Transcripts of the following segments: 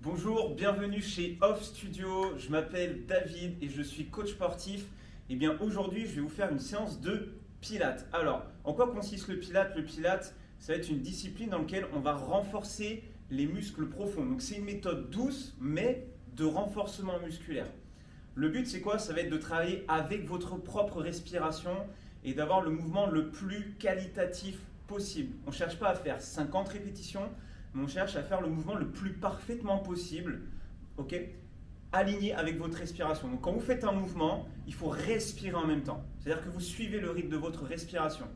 Bonjour, bienvenue chez Off Studio. Je m'appelle David et je suis coach sportif. Et bien aujourd'hui, je vais vous faire une séance de pilates. Alors, en quoi consiste le pilates? Le pilates, ça va être une discipline dans laquelle on va renforcer les muscles profonds. Donc c'est une méthode douce, mais de renforcement musculaire. Le but, c'est quoi? Ça va être de travailler avec votre propre respiration et d'avoir le mouvement le plus qualitatif possible. On ne cherche pas à faire 50 répétitions, mais on cherche à faire le mouvement le plus parfaitement possible, ok, aligné avec votre respiration. Donc quand vous faites un mouvement, il faut respirer en même temps. C'est-à-dire que vous suivez le rythme de votre respiration.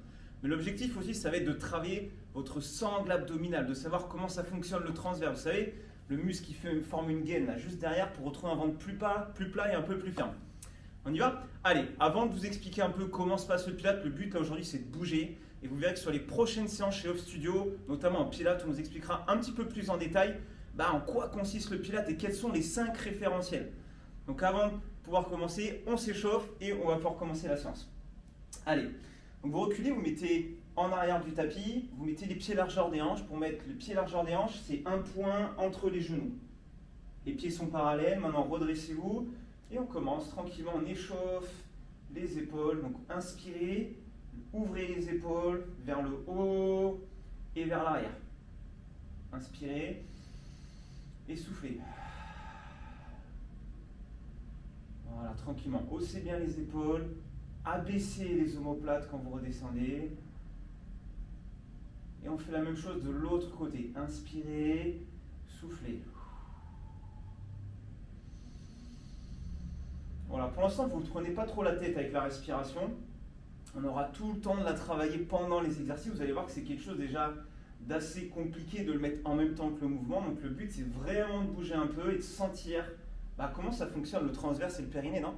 Mais l'objectif aussi, ça va être de travailler votre sangle abdominal, de savoir comment ça fonctionne le transverse. Vous savez, le muscle qui forme une gaine là, juste derrière pour retrouver un ventre plus plat et un peu plus ferme. On y va? Allez, avant de vous expliquer un peu comment se passe le pilates, le but là aujourd'hui c'est de bouger. Et vous verrez que sur les prochaines séances chez Off Studio, notamment en pilates, on vous expliquera un petit peu plus en détail en quoi consiste le pilates et quels sont les 5 référentiels. Donc avant de pouvoir commencer, on s'échauffe et on va pouvoir commencer la séance. Allez, donc vous reculez, vous mettez en arrière du tapis, vous mettez les pieds largeur des hanches. Pour mettre le pied largeur des hanches, c'est un point entre les genoux. Les pieds sont parallèles, maintenant redressez-vous et on commence tranquillement, on échauffe les épaules. Donc inspirez. Ouvrez les épaules vers le haut et vers l'arrière. Inspirez et soufflez. Voilà, tranquillement. Haussez bien les épaules. Abaissez les omoplates quand vous redescendez. Et on fait la même chose de l'autre côté. Inspirez, soufflez. Voilà, pour l'instant, vous ne prenez pas trop la tête avec la respiration. On aura tout le temps de la travailler pendant les exercices. Vous allez voir que c'est quelque chose déjà d'assez compliqué de le mettre en même temps que le mouvement. Donc le but, c'est vraiment de bouger un peu et de sentir comment ça fonctionne le transverse et le périnée, non?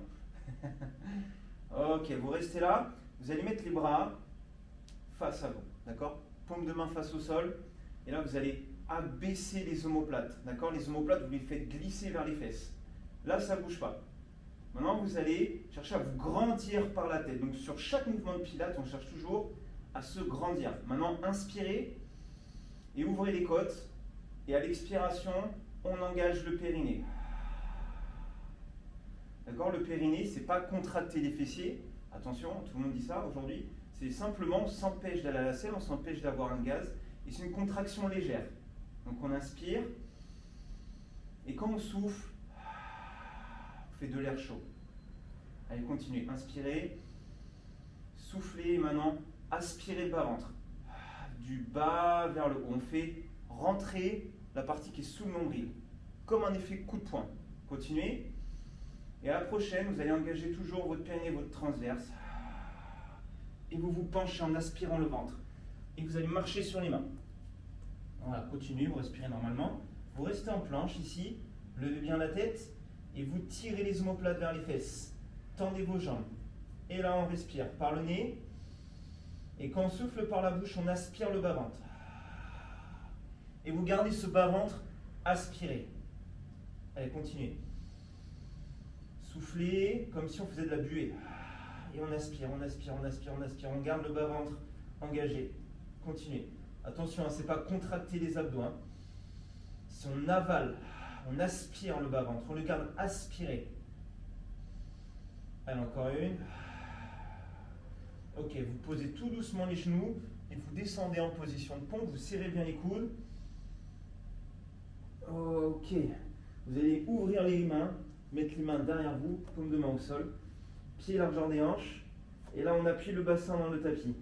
Ok, vous restez là. Vous allez mettre les bras face à vous, d'accord? Paume de main face au sol. Et là, vous allez abaisser les omoplates, d'accord? Les omoplates, vous les faites glisser vers les fesses. Là, ça ne bouge pas. Maintenant, vous allez chercher à vous grandir par la tête. Donc, sur chaque mouvement de pilates, on cherche toujours à se grandir. Maintenant, inspirez et ouvrez les côtes. Et à l'expiration, on engage le périnée. D'accord? Le périnée, c'est pas contracter les fessiers. Attention, tout le monde dit ça aujourd'hui. C'est simplement, on s'empêche d'aller à la selle, on s'empêche d'avoir un gaz. Et c'est une contraction légère. Donc, on inspire. Et quand on souffle, fait de l'air chaud. Allez, continuez. Inspirez. Soufflez. Maintenant, aspirez le bas-ventre. Du bas vers le haut. On fait rentrer la partie qui est sous le nombril. Comme un effet coup de poing. Continuez. Et à la prochaine, vous allez engager toujours votre périnée, votre transverse. Et vous vous penchez en aspirant le ventre. Et vous allez marcher sur les mains. Voilà, continuez. Vous respirez normalement. Vous restez en planche ici. Levez bien la tête. Et vous tirez les omoplates vers les fesses. Tendez vos jambes. Et là, on respire par le nez. Et quand on souffle par la bouche, on aspire le bas-ventre. Et vous gardez ce bas-ventre aspiré. Allez, continuez. Soufflez comme si on faisait de la buée. Et on aspire, on aspire, on aspire, on aspire. On garde le bas-ventre engagé. Continuez. Attention, ce n'est pas contracter les abdos. Si on avale, on aspire le bas-ventre, on le garde aspiré. Allez, encore une. Ok, vous posez tout doucement les genoux et vous descendez en position de pompe, vous serrez bien les coudes. Ok, vous allez ouvrir les mains, mettre les mains derrière vous, paume de main au sol, pied largeur des hanches. Et là, on appuie le bassin dans le tapis.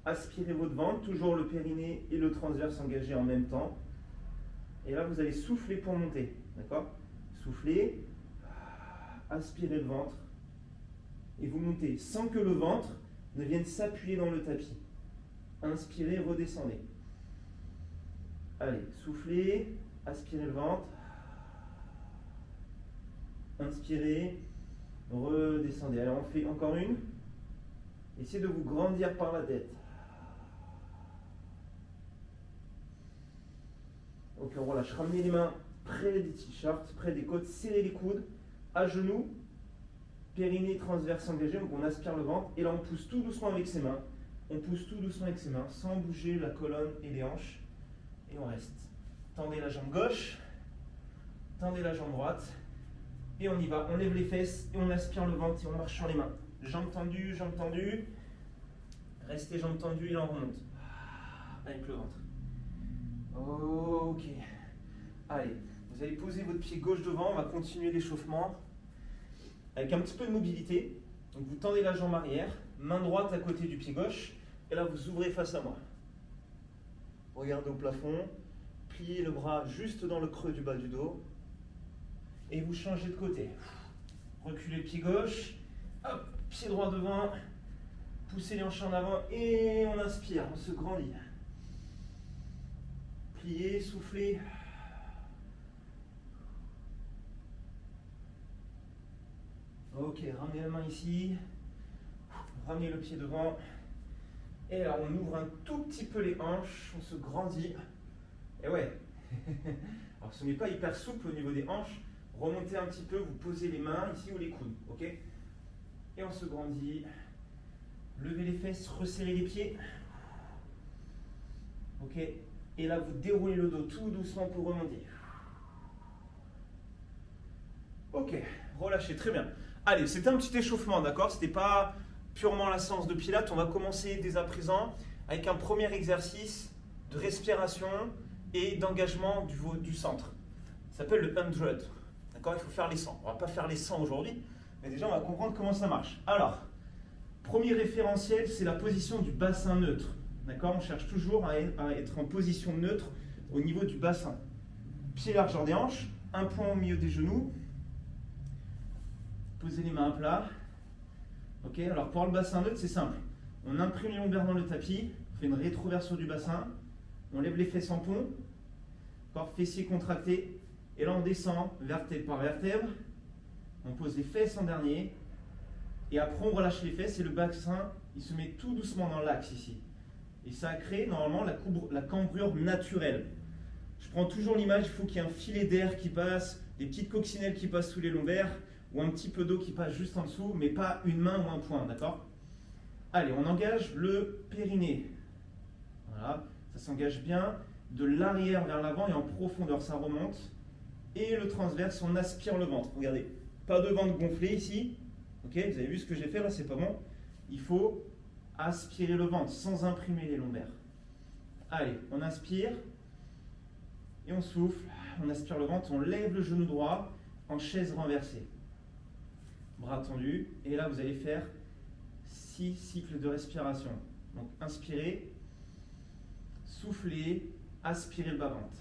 Aspirez votre ventre, toujours le périnée et le transverse engagés en même temps. Et là, vous allez souffler pour monter, d'accord? Soufflez, aspirez le ventre, et vous montez sans que le ventre ne vienne s'appuyer dans le tapis. Inspirez, redescendez. Allez, soufflez, aspirez le ventre, inspirez, redescendez. Allez, on fait encore une. Essayez de vous grandir par la tête. Ok, on relâche. Ramenez les mains près des t-shirts, près des côtes, serrez les coudes, à genoux, périnée transverse engagé, donc on aspire le ventre, et là on pousse tout doucement avec ses mains. On pousse tout doucement avec ses mains, sans bouger la colonne et les hanches, et on reste. Tendez la jambe gauche, Tendez la jambe droite. Et on y va. On lève les fesses et on aspire le ventre et on marche sur les mains. Jambes tendues, jambes tendues. Restez jambes tendues et là on remonte. Avec le ventre. Ok. Allez, vous allez poser votre pied gauche devant. On va continuer l'échauffement. Avec un petit peu de mobilité. Donc vous tendez la jambe arrière. Main droite à côté du pied gauche. Et là vous ouvrez face à moi. Regardez au plafond. Pliez le bras juste dans le creux du bas du dos. Et vous changez de côté. Reculez le pied gauche. Hop, pied droit devant. Poussez les hanches en avant et on inspire, on se grandit. Pliez, soufflez. Ok, ramenez la main ici. Ramenez le pied devant. Et là, on ouvre un tout petit peu les hanches, on se grandit. Et ouais. Alors ce n'est pas hyper souple au niveau des hanches. Remontez un petit peu, vous posez les mains ici ou les coudes. Ok. Et on se grandit. Levez les fesses, resserrez les pieds. Ok. Et là, vous déroulez le dos tout doucement pour remonter. Ok. Relâchez, très bien. Allez, c'était un petit échauffement, d'accord? C'était pas purement la séance de pilates. On va commencer dès à présent avec un premier exercice de respiration et d'engagement du centre. Ça s'appelle le 100. D'accord? Il faut faire les 100. On ne va pas faire les 100 aujourd'hui, mais déjà, on va comprendre comment ça marche. Alors, premier référentiel, c'est la position du bassin neutre. D'accord? On cherche toujours à être en position neutre au niveau du bassin. Pied largeur des hanches, un point au milieu des genoux. Posez les mains à plat. Ok? Alors pour le bassin neutre, c'est simple. On imprime les lombaires dans le tapis, on fait une rétroversion du bassin, on lève les fesses en pont, corps fessier contracté, et là on descend vertèbre par vertèbre, on pose les fesses en dernier, et après on relâche les fesses et le bassin il se met tout doucement dans l'axe ici. Et ça crée normalement la cambrure naturelle. Je prends toujours l'image, il faut qu'il y ait un filet d'air qui passe, des petites coccinelles qui passent sous les lombaires, ou un petit peu d'eau qui passe juste en dessous, mais pas une main ou un poing, d'accord? Allez, on engage le périnée. Voilà, ça s'engage bien de l'arrière vers l'avant et en profondeur, ça remonte. Et le transverse, on aspire le ventre. Regardez, pas de ventre gonflé ici. Ok, vous avez vu ce que j'ai fait là, c'est pas bon. Il faut aspirer le ventre sans imprimer les lombaires. Allez, on inspire et on souffle. On aspire le ventre, on lève le genou droit en chaise renversée. Bras tendus. Et là, vous allez faire 6 cycles de respiration. Donc, inspirez, soufflez, aspirez le bas-ventre.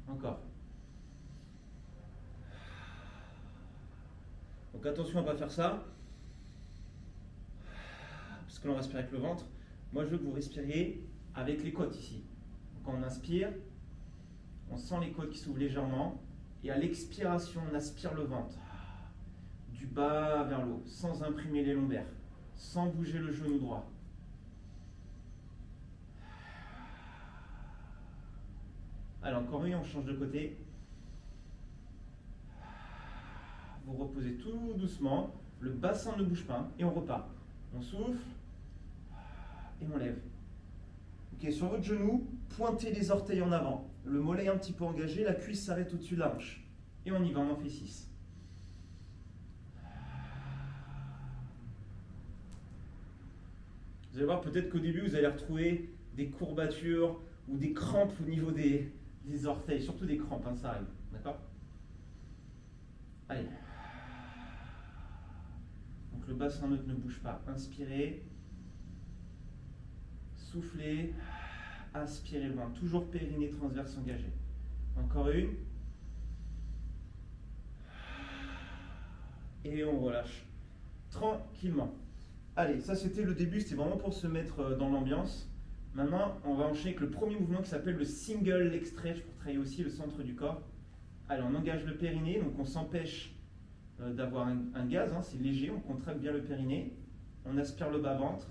Encore. Donc, attention à ne pas faire ça. Parce que l'on respire avec le ventre. Moi, je veux que vous respiriez avec les côtes ici. Donc, quand on inspire, on sent les côtes qui s'ouvrent légèrement. Et à l'expiration, on aspire le ventre. Du bas vers le haut, sans imprimer les lombaires, sans bouger le genou droit. Allez, encore une, on change de côté. Vous reposez tout doucement, le bassin ne bouge pas, et on repart. On souffle, et on lève. Ok, sur votre genou, pointez les orteils en avant. Le mollet est un petit peu engagé, la cuisse s'arrête au-dessus de la hanche. Et on y va, on en fait 6. Vous allez voir peut-être qu'au début, vous allez retrouver des courbatures ou des crampes au niveau des orteils, surtout des crampes, hein, ça arrive. D'accord? Allez. Donc le bassin neutre ne bouge pas. Inspirez. Soufflez. Aspirez le ventre. Toujours périnée transverse engagé. Encore une. Et on relâche. Tranquillement. Allez, ça c'était le début, c'était vraiment pour se mettre dans l'ambiance. Maintenant, on va enchaîner avec le premier mouvement qui s'appelle le single leg stretch pour travailler aussi le centre du corps. Allez, on engage le périnée, donc on s'empêche d'avoir un gaz, hein, c'est léger, on contracte bien le périnée. On aspire le bas-ventre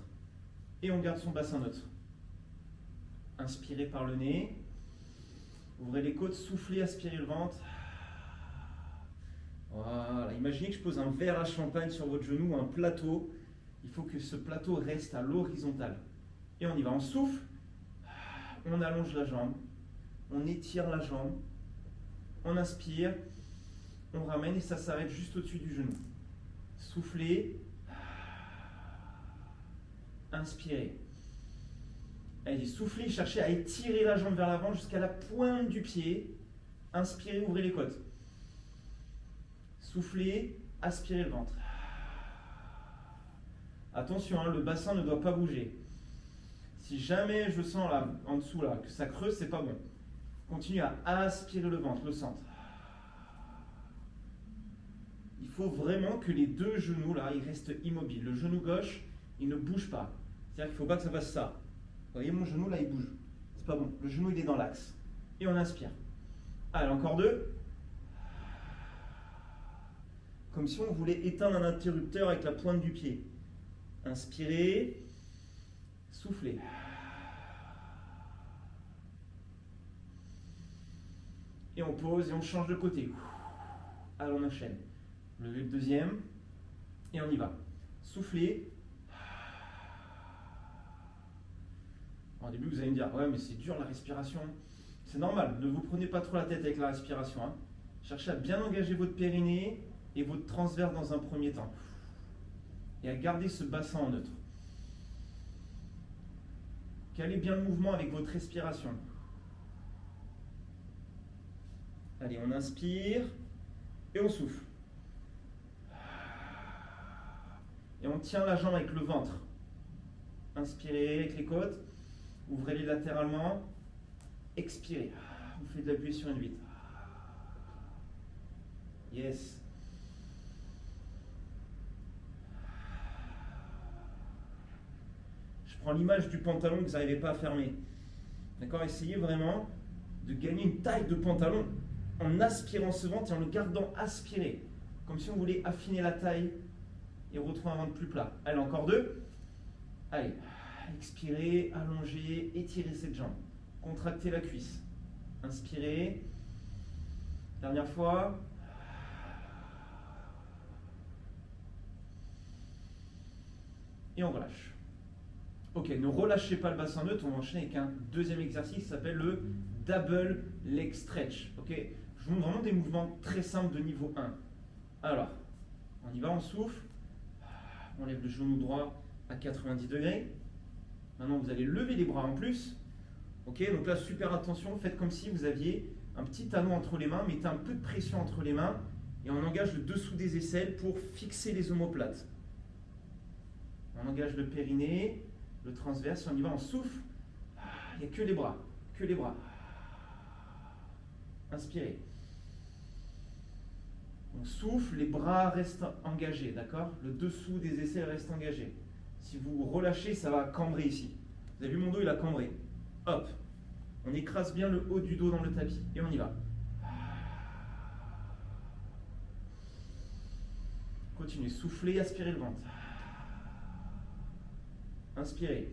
et on garde son bassin neutre. Inspirez par le nez. Ouvrez les côtes, soufflez, aspirez le ventre. Voilà, imaginez que je pose un verre à champagne sur votre genou, un plateau. Il faut que ce plateau reste à l'horizontale. Et on y va, on souffle, on allonge la jambe, On étire la jambe. On inspire. On ramène et ça s'arrête juste au-dessus du genou. Soufflez. Inspirez. Allez, soufflez, cherchez à étirer la jambe vers l'avant jusqu'à la pointe du pied. Inspirez, ouvrez les côtes. Soufflez, aspirez le ventre. Attention, hein, le bassin ne doit pas bouger. Si jamais je sens là, en dessous là, que ça creuse, c'est pas bon. Continuez à aspirer le ventre, le centre. Il faut vraiment que les deux genoux là, ils restent immobiles. Le genou gauche, il ne bouge pas. C'est-à-dire qu'il ne faut pas que ça fasse ça. Vous voyez, mon genou là, il bouge. C'est pas bon. Le genou, il est dans l'axe. Et on inspire. Allez, encore deux. Comme si on voulait éteindre un interrupteur avec la pointe du pied. Inspirez. Soufflez. Et on pose et on change de côté. Allez, on enchaîne. Levez le deuxième. Et on y va. Soufflez. Au début, vous allez me dire, ouais, mais c'est dur la respiration. C'est normal, ne vous prenez pas trop la tête avec la respiration. Hein. Cherchez à bien engager votre périnée et votre transverse dans un premier temps. Et à garder ce bassin en neutre. Calez bien le mouvement avec votre respiration. Allez, on inspire et on souffle. Et on tient la jambe avec le ventre. Inspirez avec les côtes. Ouvrez-les latéralement. Expirez. Vous faites de l'appuyer sur une 8. Yes. Je prends l'image du pantalon que vous n'arrivez pas à fermer. D'accord? Essayez vraiment de gagner une taille de pantalon en aspirant ce ventre et en le gardant aspiré. Comme si on voulait affiner la taille et retrouver un ventre plus plat. Allez, encore deux. Allez. Expirez, allongez, étirez cette jambe. Contractez la cuisse. Inspirez. Dernière fois. Et on relâche. Ok, ne relâchez pas le bassin neutre. On enchaîne avec un deuxième exercice qui s'appelle le double leg stretch. Ok, je vous montre vraiment des mouvements très simples de niveau 1. Alors, on y va, on souffle. On lève le genou droit à 90 degrés. Maintenant, vous allez lever les bras en plus. Ok, donc là, super attention. Faites comme si vous aviez un petit anneau entre les mains. Mettez un peu de pression entre les mains. Et on engage le dessous des aisselles pour fixer les omoplates. On engage le périnée, le transverse. On y va, on souffle. Il n'y a que les bras. Que les bras. Inspirez. On souffle, les bras restent engagés. D'accord? Le dessous des aisselles reste engagé. Si vous relâchez, ça va cambrer ici. Vous avez vu mon dos, il a cambré. Hop. On écrase bien le haut du dos dans le tapis. Et on y va. Continuez. Soufflez, aspirez le ventre. Inspirez.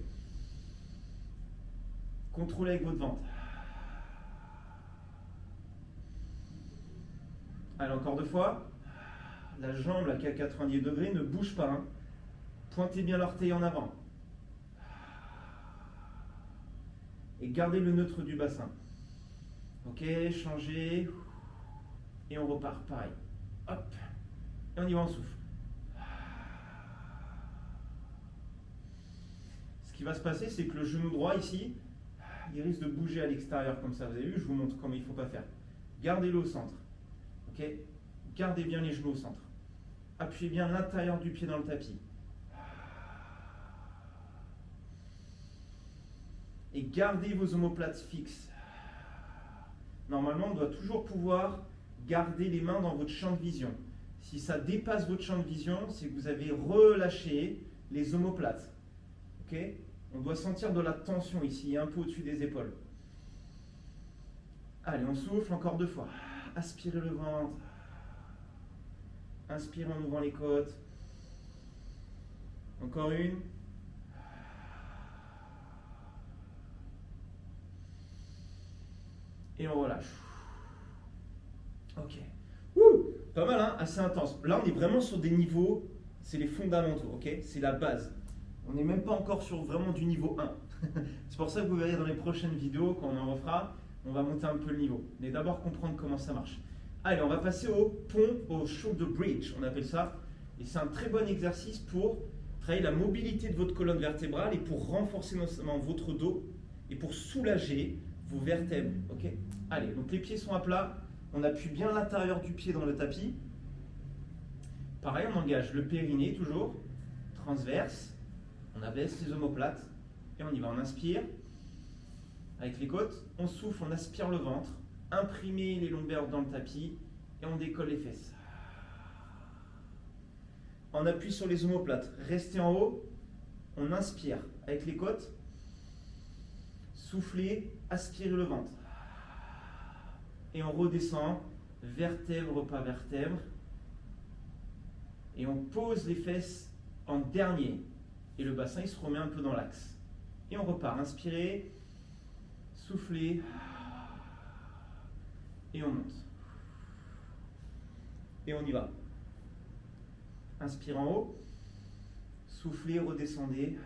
Contrôlez avec votre ventre. Allez, encore deux fois. La jambe là, qui est à 90 degrés ne bouge pas. Hein. Pointez bien l'orteil en avant. Et gardez le neutre du bassin. Ok, changez. Et on repart, pareil. Hop. Et on y va, on souffle. Ce qui va se passer, c'est que le genou droit ici, il risque de bouger à l'extérieur comme ça. Vous avez vu, je vous montre comment il ne faut pas faire. Gardez-le au centre. Ok. Gardez bien les genoux au centre. Appuyez bien l'intérieur du pied dans le tapis. Et gardez vos omoplates fixes. Normalement, on doit toujours pouvoir garder les mains dans votre champ de vision. Si ça dépasse votre champ de vision, c'est que vous avez relâché les omoplates. Ok? On doit sentir de la tension ici, un peu au-dessus des épaules. Allez, on souffle encore deux fois. Aspirez le ventre. Inspirez en ouvrant les côtes. Encore une. Et on relâche. Ok. Pas mal, hein? Assez intense. Là, on est vraiment sur des niveaux, c'est les fondamentaux, ok? C'est la base. On n'est même pas encore sur vraiment du niveau 1. C'est pour ça que vous verrez dans les prochaines vidéos, quand on en refera, on va monter un peu le niveau. Mais d'abord comprendre comment ça marche. Allez, on va passer au pont, au shoulder bridge, on appelle ça. Et c'est un très bon exercice pour travailler la mobilité de votre colonne vertébrale et pour renforcer notamment votre dos et pour soulager vos vertèbres. Ok. Allez, donc les pieds sont à plat, on appuie bien l'intérieur du pied dans le tapis. Pareil, on engage le périnée toujours, transverse, on abaisse les omoplates et on y va, on inspire avec les côtes, on souffle, on aspire le ventre, imprimez les lombaires dans le tapis et on décolle les fesses. On appuie sur les omoplates, restez en haut, on inspire avec les côtes, soufflez, aspirez le ventre. Et on redescend, vertèbre par vertèbre. Et on pose les fesses en dernier. Et le bassin, il se remet un peu dans l'axe. Et on repart, inspirez, soufflez, et on monte. Et on y va. Inspirez en haut, soufflez, redescendez.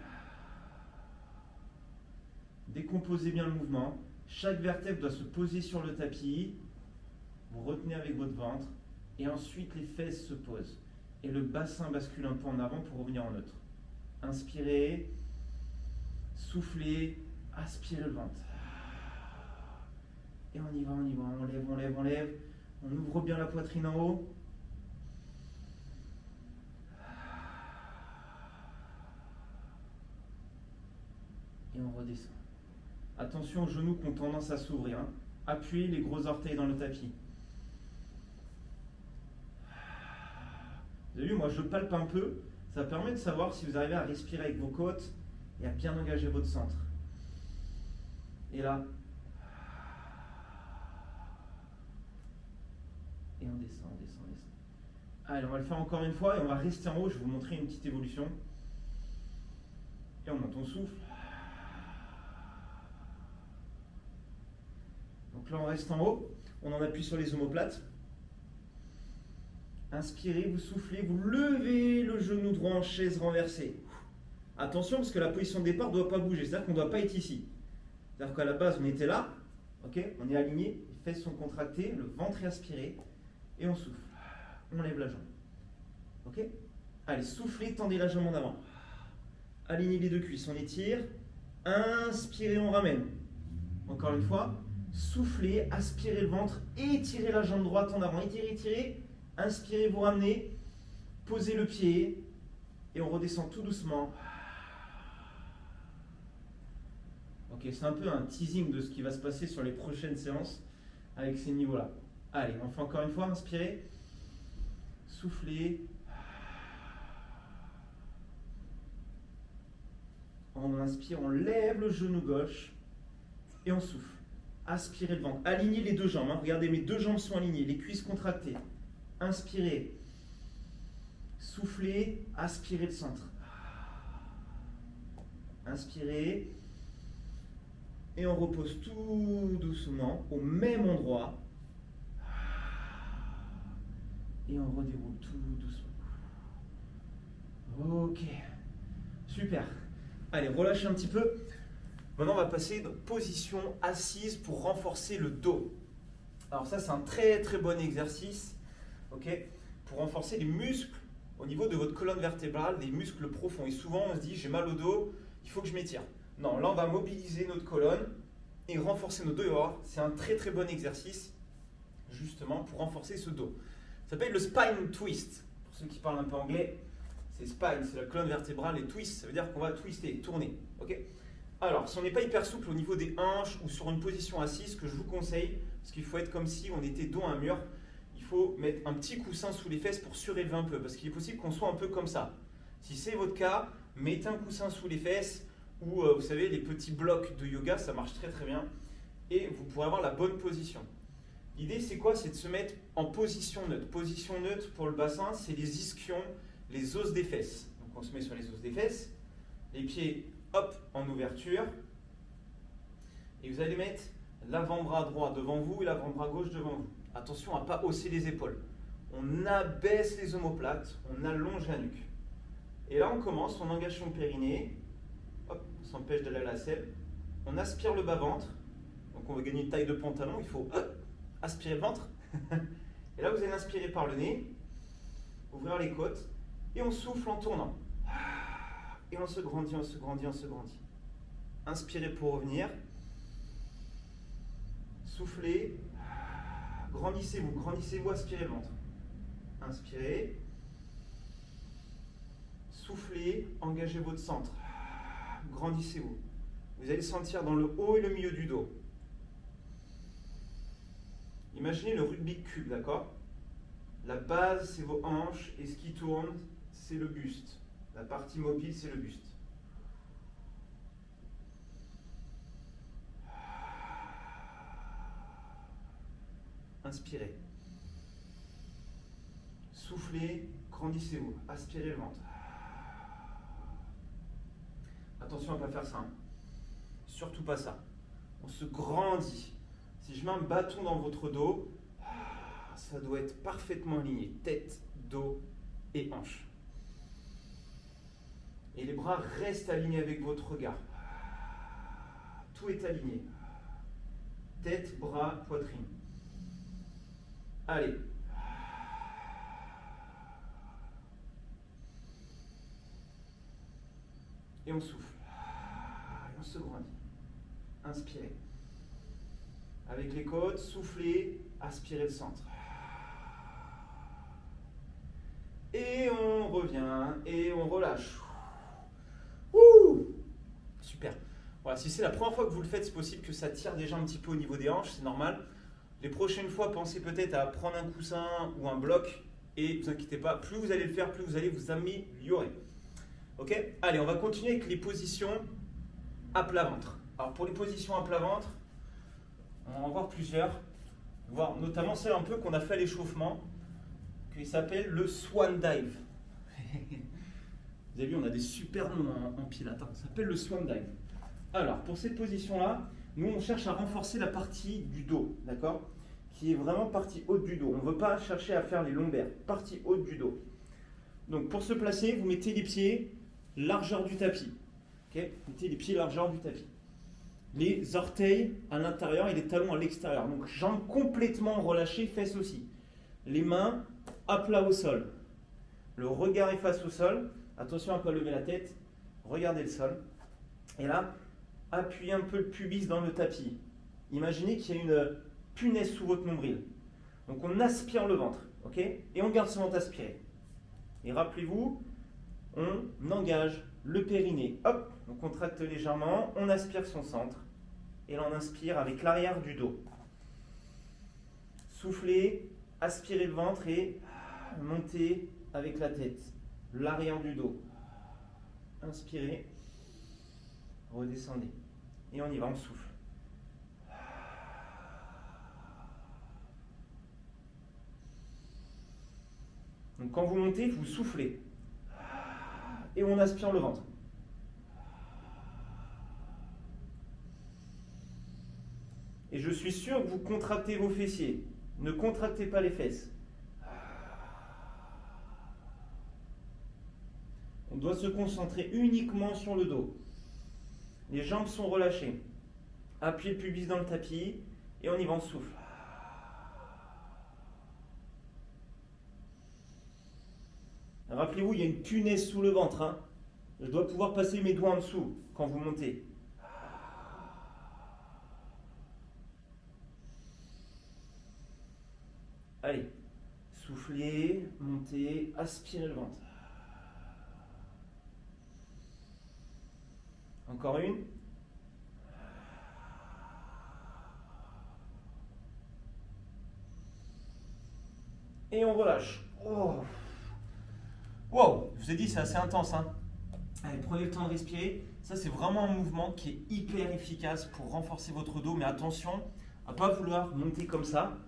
Décomposez bien le mouvement. Chaque vertèbre doit se poser sur le tapis. Vous retenez avec votre ventre. Et ensuite, les fesses se posent. Et le bassin bascule un peu en avant pour revenir en neutre. Inspirez. Soufflez. Aspirez le ventre. Et on y va, on y va. On lève, on lève, on lève. On ouvre bien la poitrine en haut. Et on redescend. Attention aux genoux qui ont tendance à s'ouvrir. Hein. Appuyez les gros orteils dans le tapis. Vous avez vu, moi je palpe un peu. Ça permet de savoir si vous arrivez à respirer avec vos côtes et à bien engager votre centre. Et là. Et on descend, on descend, on descend. Allez, on va le faire encore une fois et on va rester en haut. Je vais vous montrer une petite évolution. Et on monte, on souffle. Donc là, on reste en haut, on en appuie sur les omoplates. Inspirez, vous soufflez, vous levez le genou droit en chaise renversée. Attention, parce que la position de départ ne doit pas bouger, c'est-à-dire qu'on ne doit pas être ici. C'est-à-dire qu'à la base, on était là, okay, on est aligné, les fesses sont contractées, le ventre est aspiré, et on souffle. On lève la jambe. Okay. Allez, soufflez, tendez la jambe en avant. Alignez les deux cuisses, on étire. Inspirez, on ramène. Encore une fois. Soufflez, aspirez le ventre, étirez la jambe droite en avant, étirez, étirez, inspirez, vous ramenez, posez le pied et on redescend tout doucement. Ok, c'est un peu un teasing de ce qui va se passer sur les prochaines séances avec ces niveaux-là. Allez, on fait encore une fois, inspirez, soufflez. On inspire, on lève le genou gauche et on souffle. Aspirez le ventre. Alignez les deux jambes. Hein. Regardez, mes deux jambes sont alignées. Les cuisses contractées. Inspirez. Soufflez. Aspirez le centre. Inspirez. Et on repose tout doucement au même endroit. Et on redéroule tout doucement. Ok. Super. Allez, relâchez un petit peu. Maintenant, on va passer de position assise pour renforcer le dos. Alors ça, c'est un très très bon exercice, okay, pour renforcer les muscles au niveau de votre colonne vertébrale, les muscles profonds. Et souvent, on se dit, j'ai mal au dos, il faut que je m'étire. Non, là, on va mobiliser notre colonne et renforcer nos dos. C'est un très très bon exercice, justement, pour renforcer ce dos. Ça s'appelle le spine twist. Pour ceux qui parlent un peu anglais, c'est spine, c'est la colonne vertébrale, et twist, ça veut dire qu'on va twister, tourner. Okay. Alors, si on n'est pas hyper souple au niveau des hanches ou sur une position assise, ce que je vous conseille, parce qu'il faut être comme si on était dos à un mur, il faut mettre un petit coussin sous les fesses pour surélever un peu, parce qu'il est possible qu'on soit un peu comme ça. Si c'est votre cas, mettez un coussin sous les fesses, ou vous savez, les petits blocs de yoga, ça marche très très bien, et vous pourrez avoir la bonne position. L'idée, c'est quoi? C'est de se mettre en position neutre. Position neutre pour le bassin, c'est les ischions, les os des fesses. Donc on se met sur les os des fesses, les pieds, hop, en ouverture. Et vous allez mettre l'avant-bras droit devant vous et l'avant-bras gauche devant vous. Attention à ne pas hausser les épaules. On abaisse les omoplates, on allonge la nuque. Et là, on commence, on engage son périnée. Hop, on s'empêche d'aller à la selle. On aspire le bas-ventre. Donc on veut gagner une taille de pantalon, il faut aspirer le ventre. Et là, vous allez inspirer par le nez, ouvrir les côtes, et on souffle en tournant. Et on se grandit, on se grandit, on se grandit. Inspirez pour revenir. Soufflez. Grandissez-vous, grandissez-vous, aspirez le ventre. Inspirez. Soufflez, engagez votre centre. Grandissez-vous. Vous allez sentir dans le haut et le milieu du dos. Imaginez le Rubik's Cube, d'accord? La base, c'est vos hanches, et ce qui tourne, c'est le buste. La partie mobile, c'est le buste. Inspirez. Soufflez, grandissez-vous. Aspirez le ventre. Attention à ne pas faire ça. Hein. Surtout pas ça. On se grandit. Si je mets un bâton dans votre dos, ça doit être parfaitement aligné. Tête, dos et hanche. Et les bras restent alignés avec votre regard. Tout est aligné. Tête, bras, poitrine. Allez. Et on souffle. Et on se grandit. Inspirez. Avec les côtes, soufflez, aspirez le centre. Et on revient et on relâche. Ouh, super. Voilà, si c'est la première fois que vous le faites, c'est possible que ça tire déjà un petit peu au niveau des hanches, c'est normal. Les prochaines fois, pensez peut-être à prendre un coussin ou un bloc et ne vous inquiétez pas, plus vous allez le faire, plus vous allez vous améliorer. Ok? Allez, on va continuer avec les positions à plat ventre. Alors pour les positions à plat ventre, on va en voir plusieurs, voir notamment celle un peu qu'on a fait à l'échauffement, qui s'appelle le Swan Dive. Vous avez vu, on a des super noms en pilates, ça s'appelle le Swan Dive. Alors pour cette position-là, nous on cherche à renforcer la partie du dos, d'accord? Qui est vraiment partie haute du dos. On ne veut pas chercher à faire les lombaires, partie haute du dos. Donc pour se placer, vous mettez les pieds largeur du tapis. Okay, mettez les pieds largeur du tapis. Les orteils à l'intérieur et les talons à l'extérieur. Donc jambes complètement relâchées, fesses aussi. Les mains à plat au sol. Le regard est face au sol. Attention à ne pas lever la tête. Regardez le sol. Et là, appuyez un peu le pubis dans le tapis. Imaginez qu'il y a une punaise sous votre nombril. Donc on aspire le ventre. Okay, et on garde ce ventre aspiré. Et rappelez-vous, on engage le périnée. Hop, on contracte légèrement, on aspire son centre. Et là, on inspire avec l'arrière du dos. Soufflez, aspirez le ventre et montez avec la tête. L'arrière du dos. Inspirez, redescendez. Et on y va, on souffle. Donc quand vous montez, vous soufflez. Et on aspire le ventre. Et je suis sûr que vous contractez vos fessiers. Ne contractez pas les fesses. On doit se concentrer uniquement sur le dos. Les jambes sont relâchées. Appuyez le pubis dans le tapis et on y va, on souffle. Rappelez-vous, il y a une punaise sous le ventre. Hein. Je dois pouvoir passer mes doigts en dessous quand vous montez. Allez, soufflez, montez, aspirez le ventre. Encore une. Et on relâche. Oh. Wow, je vous ai dit, c'est assez intense. Hein. Allez, prenez le temps de respirer. Ça, c'est vraiment un mouvement qui est hyper efficace pour renforcer votre dos. Mais attention à ne pas vouloir monter comme ça.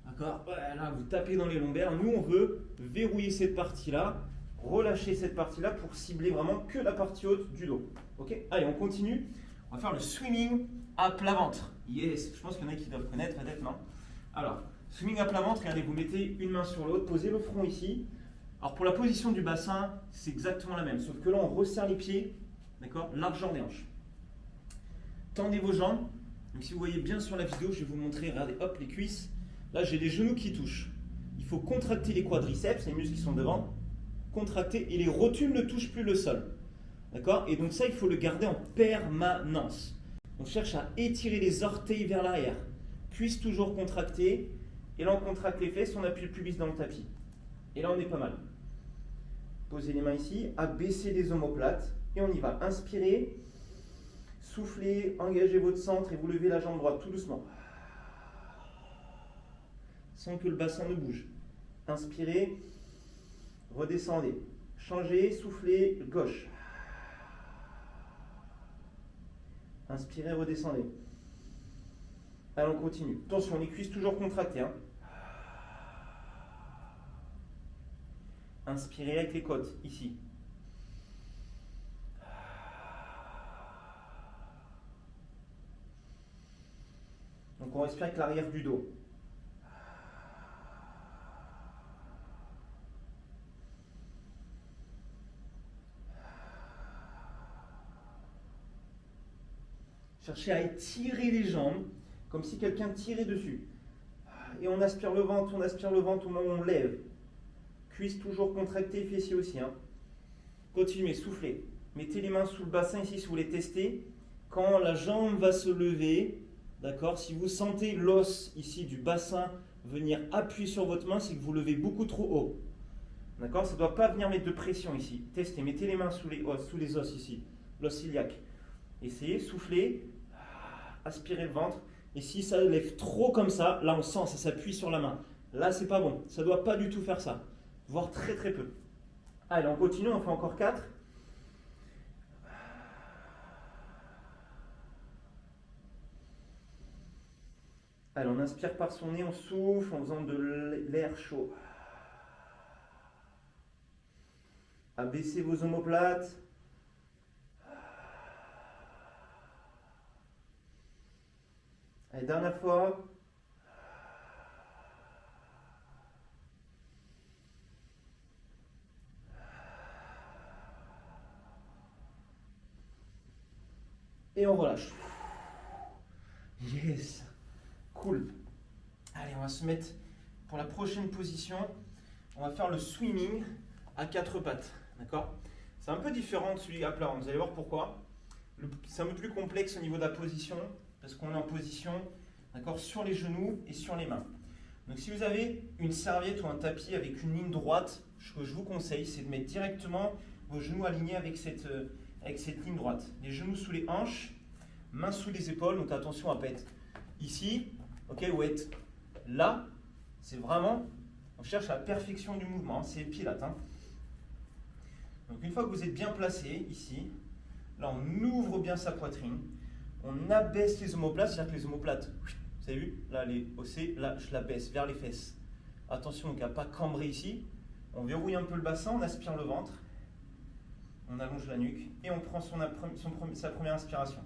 D'accord? Là, vous tapez dans les lombaires. Nous, on veut verrouiller cette partie-là, relâcher cette partie-là pour cibler vraiment que la partie haute du dos. Ok? Allez, on continue. On va faire le swimming à plat ventre. Yes, je pense qu'il y en a qui doivent connaître, peut-être non. Alors, swimming à plat ventre, regardez, vous mettez une main sur l'autre, posez le front ici. Alors pour la position du bassin, c'est exactement la même, sauf que là on resserre les pieds, d'accord, largeur des hanches. Tendez vos jambes, Donc si vous voyez bien sur la vidéo, je vais vous montrer, regardez, hop, les cuisses. Là, j'ai les genoux qui touchent. Il faut contracter les quadriceps, les muscles qui sont devant, contracter, et les rotules ne touchent plus le sol. D'accord? Et donc ça, il faut le garder en permanence. On cherche à étirer les orteils vers l'arrière. Cuisses toujours contractées. Et là, on contracte les fesses, on appuie le pubis dans le tapis. Et là, on est pas mal. Posez les mains ici, abaissez les omoplates. Et on y va. Inspirez, soufflez, engagez votre centre et vous levez la jambe droite tout doucement. Sans que le bassin ne bouge. Inspirez, redescendez. Changez, soufflez, gauche. Inspirez, redescendez. Allez, on continue. Attention, les cuisses toujours contractées. Hein. Inspirez avec les côtes, ici. Donc on respire avec l'arrière du dos. Cherchez à étirer les jambes, comme si quelqu'un tirait dessus. Et on aspire le ventre au moment où on lève. Cuisses toujours contractées, fessiers aussi. Hein. Continuez, soufflez. Mettez les mains sous le bassin ici si vous voulez tester. Quand la jambe va se lever, d'accord, si vous sentez l'os ici du bassin venir appuyer sur votre main, c'est que vous levez beaucoup trop haut. D'accord, ça ne doit pas venir mettre de pression ici. Testez, mettez les mains sous les os ici, l'os iliaque. Essayez, soufflez, aspirez le ventre. Et si ça lève trop comme ça, là on sent, ça s'appuie sur la main. Là c'est pas bon, ça ne doit pas du tout faire ça. Voire très très peu. Allez, on continue, on fait encore 4. Allez, on inspire par son nez, on souffle en faisant de l'air chaud. Abaissez vos omoplates. Allez, dernière fois. Et on relâche. Yes. Cool. Allez, on va se mettre pour la prochaine position. On va faire le swimming à 4 pattes. D'accord? C'est un peu différent de celui à plat. Vous allez voir pourquoi. C'est un peu plus complexe au niveau de la position parce qu'on est en position, d'accord, sur les genoux et sur les mains. Donc si vous avez une serviette ou un tapis avec une ligne droite, ce que je vous conseille, c'est de mettre directement vos genoux alignés avec cette ligne droite. Les genoux sous les hanches, mains sous les épaules. Donc attention à ne pas être ici, ok, ou être là. C'est vraiment, on cherche la perfection du mouvement. C'est le Pilates. Hein. Donc une fois que vous êtes bien placé ici, là on ouvre bien sa poitrine, on abaisse les omoplates, c'est-à-dire que les omoplates, vous avez vu, là les ossées, là je la baisse vers les fesses. Attention donc à ne pas cambrer ici, on verrouille un peu le bassin, on aspire le ventre, on allonge la nuque et on prend sa première inspiration.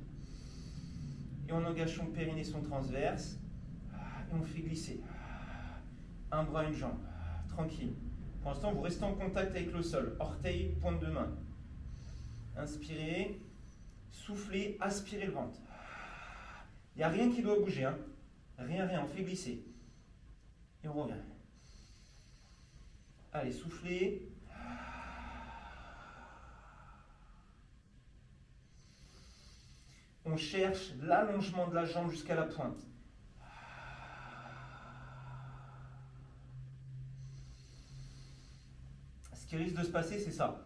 Et on engage son périnée, son transverse, et on fait glisser. Un bras, une jambe, tranquille. Pour l'instant, vous restez en contact avec le sol, orteil, pointe de main. Inspirez, soufflez, aspirez le ventre. Il n'y a rien qui doit bouger, hein. Rien, on fait glisser. Et on revient. Allez, soufflez. On cherche l'allongement de la jambe jusqu'à la pointe. Ce qui risque de se passer, c'est ça.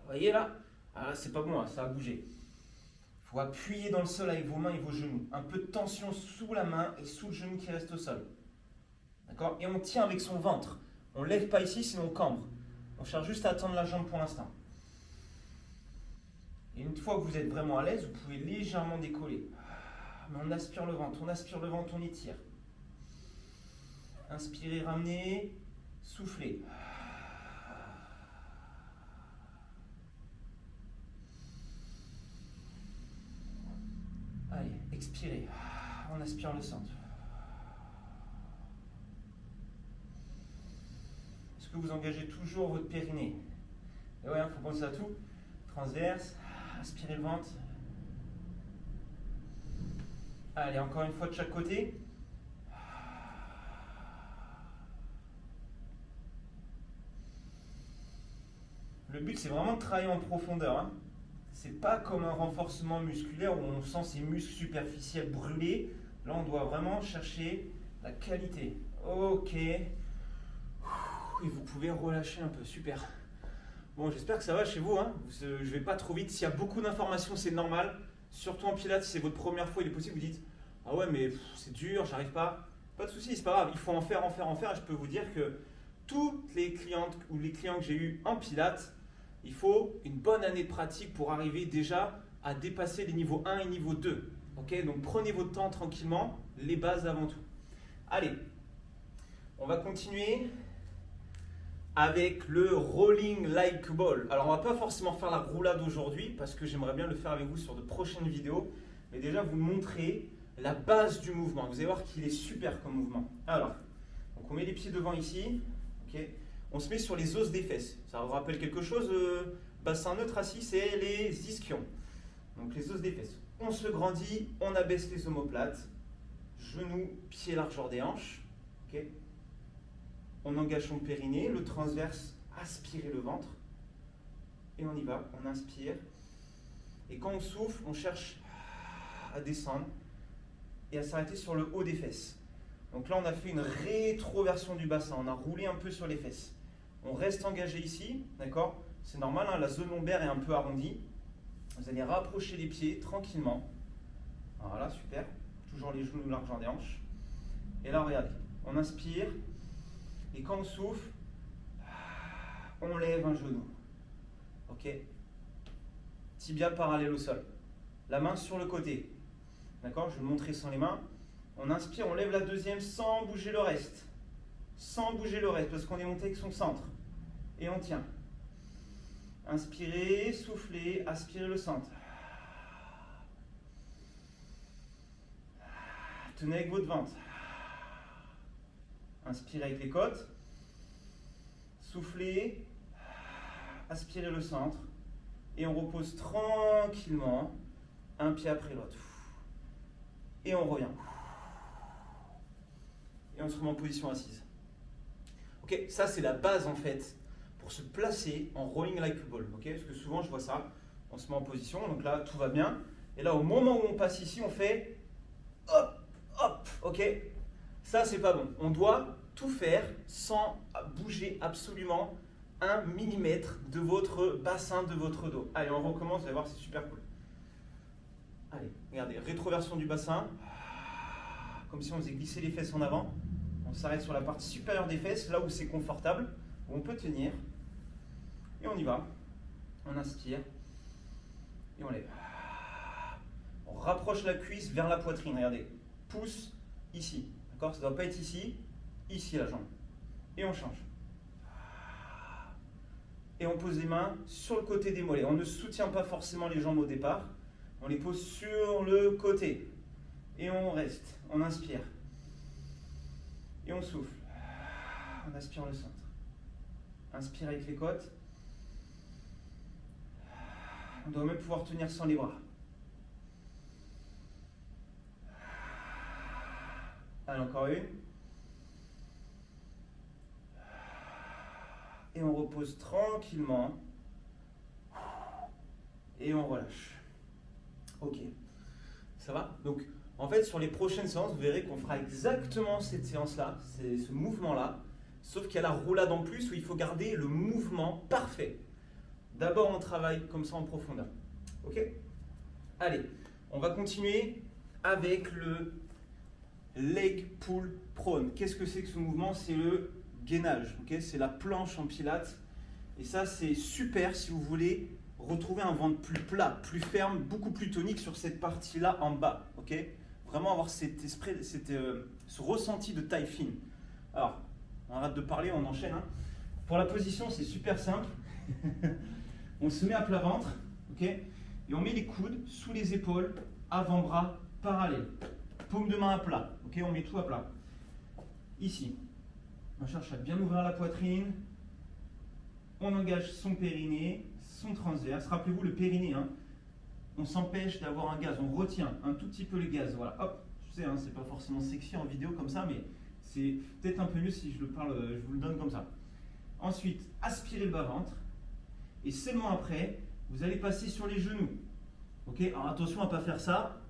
Vous voyez là? Ah, c'est pas bon, hein, ça a bougé. Il faut appuyer dans le sol avec vos mains et vos genoux. Un peu de tension sous la main et sous le genou qui reste au sol. D'accord? Et on tient avec son ventre. On ne lève pas ici, sinon on cambre. On cherche juste à tendre la jambe pour l'instant. Et une fois que vous êtes vraiment à l'aise, vous pouvez légèrement décoller. Mais on aspire le ventre, on étire. Inspirez, ramenez, soufflez. Allez, expirez. On aspire le centre. Est-ce que vous engagez toujours votre périnée? Et ouais, il faut penser à tout. Transverse, aspirez le ventre. Allez, encore une fois de chaque côté. Le but, c'est vraiment de travailler en profondeur. Hein. C'est pas comme un renforcement musculaire où on sent ses muscles superficiels brûler. Là, on doit vraiment chercher la qualité. Ok. Et vous pouvez relâcher un peu. Super. Bon, j'espère que ça va chez vous. Hein. Je ne vais pas trop vite. S'il y a beaucoup d'informations, c'est normal. Surtout en pilates, si c'est votre première fois, il est possible que vous dites « Ah ouais, mais c'est dur, j'arrive pas. » Pas de souci, c'est pas grave. Il faut en faire. Et je peux vous dire que toutes les clientes ou les clients que j'ai eus en pilates, il faut une bonne année de pratique pour arriver déjà à dépasser les niveaux 1 et niveau 2. Okay, donc prenez votre temps tranquillement, les bases avant tout. Allez, on va continuer avec le rolling like ball. Alors on ne va pas forcément faire la roulade aujourd'hui parce que j'aimerais bien le faire avec vous sur de prochaines vidéos. Mais déjà vous montrer la base du mouvement. Vous allez voir qu'il est super comme mouvement. Alors, donc on met les pieds devant ici. Okay. On se met sur les os des fesses. Ça vous rappelle quelque chose? Bassin neutre assis, c'est les ischions. Donc les os des fesses. On se grandit, on abaisse les omoplates. Genoux, pieds largeur des hanches. Okay. On engage son périnée, le transverse, aspirez le ventre. Et on y va, on inspire. Et quand on souffle, on cherche à descendre et à s'arrêter sur le haut des fesses. Donc là, on a fait une rétroversion du bassin. On a roulé un peu sur les fesses. On reste engagé ici, d'accord? C'est normal, hein, la zone lombaire est un peu arrondie. Vous allez rapprocher les pieds tranquillement. Voilà, super. Toujours les genoux largeur des hanches. Et là, regardez, on inspire. Et quand on souffle, on lève un genou. Ok? Tibia parallèle au sol. La main sur le côté. D'accord? Je vais le montrer sans les mains. On inspire, on lève la deuxième sans bouger le reste. Sans bouger le reste, parce qu'on est monté avec son centre. Et on tient. Inspirez, soufflez, aspirez le centre. Tenez avec votre ventre. Inspirez avec les côtes. Soufflez. Aspirez le centre. Et on repose tranquillement, un pied après l'autre. Et on revient. Et on se remet en position assise. Ok, ça c'est la base en fait pour se placer en rolling like a ball. Ok, parce que souvent je vois ça, on se met en position, donc là tout va bien. Et là au moment où on passe ici, on fait hop, hop. Ok, ça c'est pas bon. On doit tout faire sans bouger absolument 1 millimètre de votre bassin, de votre dos. Allez, on recommence, vous allez voir, c'est super cool. Allez, regardez, rétroversion du bassin, comme si on faisait glisser les fesses en avant. On s'arrête sur la partie supérieure des fesses, là où c'est confortable, où on peut tenir. Et on y va. On inspire. Et on lève. On rapproche la cuisse vers la poitrine, regardez. Pouce ici. D'accord? Ça ne doit pas être ici. Ici la jambe. Et on change. Et on pose les mains sur le côté des mollets. On ne soutient pas forcément les jambes au départ. On les pose sur le côté. Et on reste. On inspire. Et on souffle. On aspire le centre. Inspire avec les côtes. On doit même pouvoir tenir sans les bras. Allez, encore une. Et on repose tranquillement. Et on relâche. Ok. Ça va? Donc, en fait, sur les prochaines séances, vous verrez qu'on fera exactement cette séance-là, ce mouvement-là, sauf qu'il y a la roulade en plus où il faut garder le mouvement parfait. D'abord, on travaille comme ça en profondeur. Ok? Allez, on va continuer avec le leg pull prone. Qu'est-ce que c'est que ce mouvement? C'est le gainage. Okay? C'est la planche en pilates. Et ça, c'est super si vous voulez retrouver un ventre plus plat, plus ferme, beaucoup plus tonique sur cette partie-là en bas. Okay? Vraiment avoir ce ressenti de taille fine. Alors, on arrête de parler, on enchaîne. Hein. Pour la position, c'est super simple. On se met à plat ventre, ok, et on met les coudes sous les épaules, avant-bras parallèles. Paume de main à plat, ok, on met tout à plat. Ici, on cherche à bien ouvrir la poitrine. On engage son périnée, son transverse. Rappelez-vous le périnée, hein. On s'empêche d'avoir un gaz, on retient un tout petit peu le gaz. Voilà, hop, Je sais, hein, c'est pas forcément sexy en vidéo comme ça, mais c'est peut-être un peu mieux si je vous le donne comme ça. Ensuite, aspirez le bas-ventre. Et seulement après, vous allez passer sur les genoux. Ok? Alors attention à ne pas faire ça.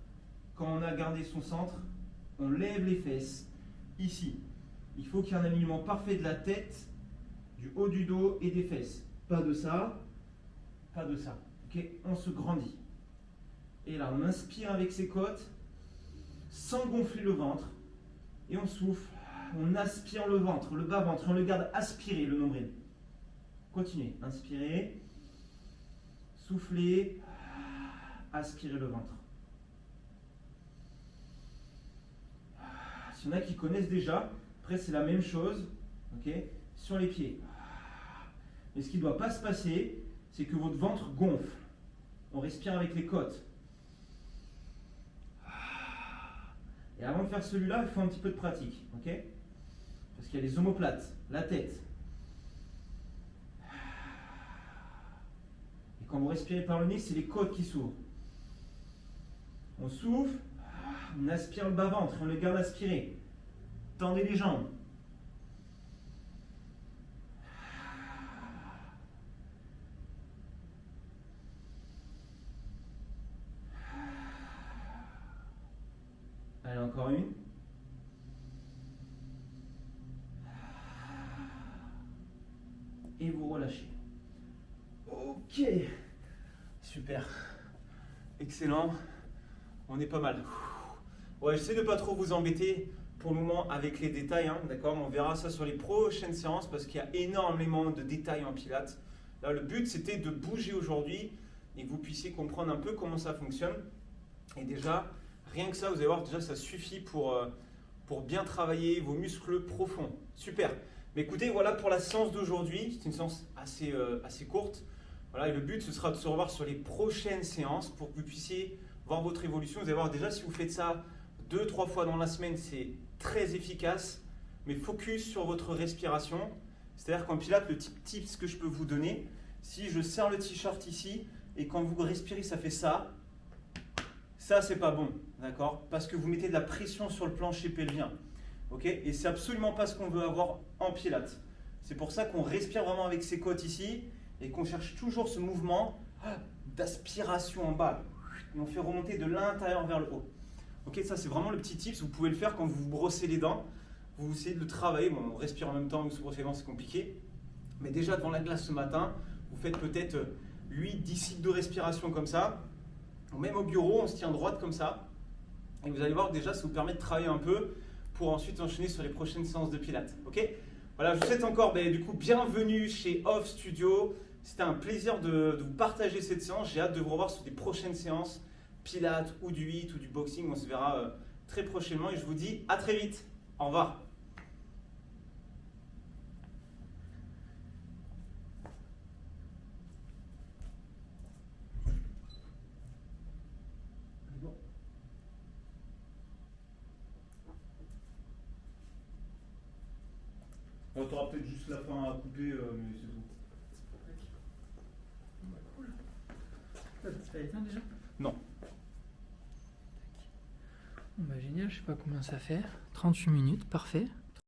Quand on a gardé son centre, on lève les fesses. Ici, il faut qu'il y ait un alignement parfait de la tête, du haut du dos et des fesses. Pas de ça, pas de ça. Ok? On se grandit. Et là, on inspire avec ses côtes, sans gonfler le ventre. Et on souffle. On aspire le ventre, le bas-ventre. On le garde aspiré, le nombril. Continuez. Inspirez. Soufflez. Aspirez le ventre. S'il y en a qui connaissent déjà, après c'est la même chose, ok, sur les pieds. Mais ce qui ne doit pas se passer, c'est que votre ventre gonfle. On respire avec les côtes. Et avant de faire celui-là, il faut un petit peu de pratique, ok? Parce qu'il y a les omoplates, la tête. Et quand vous respirez par le nez, c'est les côtes qui s'ouvrent. On souffle, on aspire le bas-ventre, on le garde aspiré. Tendez les jambes. Allez, encore une. Et vous relâchez. Ok. Super. Excellent. On est pas mal. Ouais, j'essaie de pas trop vous embêter pour le moment avec les détails, hein, d'accord? On verra ça sur les prochaines séances parce qu'il y a énormément de détails en pilates. Là, le but, c'était de bouger aujourd'hui et que vous puissiez comprendre un peu comment ça fonctionne. Et déjà, rien que ça, vous allez voir, déjà, ça suffit pour bien travailler vos muscles profonds. Super. Mais écoutez, voilà pour la séance d'aujourd'hui. C'est une séance assez courte. Voilà, et le but, ce sera de se revoir sur les prochaines séances pour que vous puissiez voir votre évolution. Vous allez voir, déjà, si vous faites ça 2-3 fois dans la semaine, c'est très efficace. Mais focus sur votre respiration. C'est-à-dire qu'en pilates, le tips que je peux vous donner, si je serre le t-shirt ici et quand vous respirez, ça fait ça. Ça, c'est pas bon, d'accord? Parce que vous mettez de la pression sur le plancher pelvien. Ok? Et c'est absolument pas ce qu'on veut avoir en pilates. C'est pour ça qu'on respire vraiment avec ses côtes ici et qu'on cherche toujours ce mouvement d'aspiration en bas. Et on fait remonter de l'intérieur vers le haut. Ok, ça c'est vraiment le petit tips. Vous pouvez le faire quand vous vous brossez les dents. Vous essayez de le travailler. Bon, on respire en même temps, vous se brossez les dents, c'est compliqué. Mais déjà devant la glace ce matin, vous faites peut-être 8-10 cycles de respiration comme ça. Ou même au bureau, on se tient droite comme ça. Et vous allez voir, déjà, ça vous permet de travailler un peu pour ensuite enchaîner sur les prochaines séances de pilates. Ok? Voilà, je vous souhaite encore du coup bienvenue chez Off Studio. C'était un plaisir de vous partager cette séance. J'ai hâte de vous revoir sur des prochaines séances pilates ou du HIIT ou du boxing. On se verra très prochainement et je vous dis à très vite. Au revoir. On aura peut-être juste la fin à couper, mais c'est tout. Tu l'as éteint déjà? Non. Bon, génial, je sais pas combien ça fait. 38 minutes, parfait.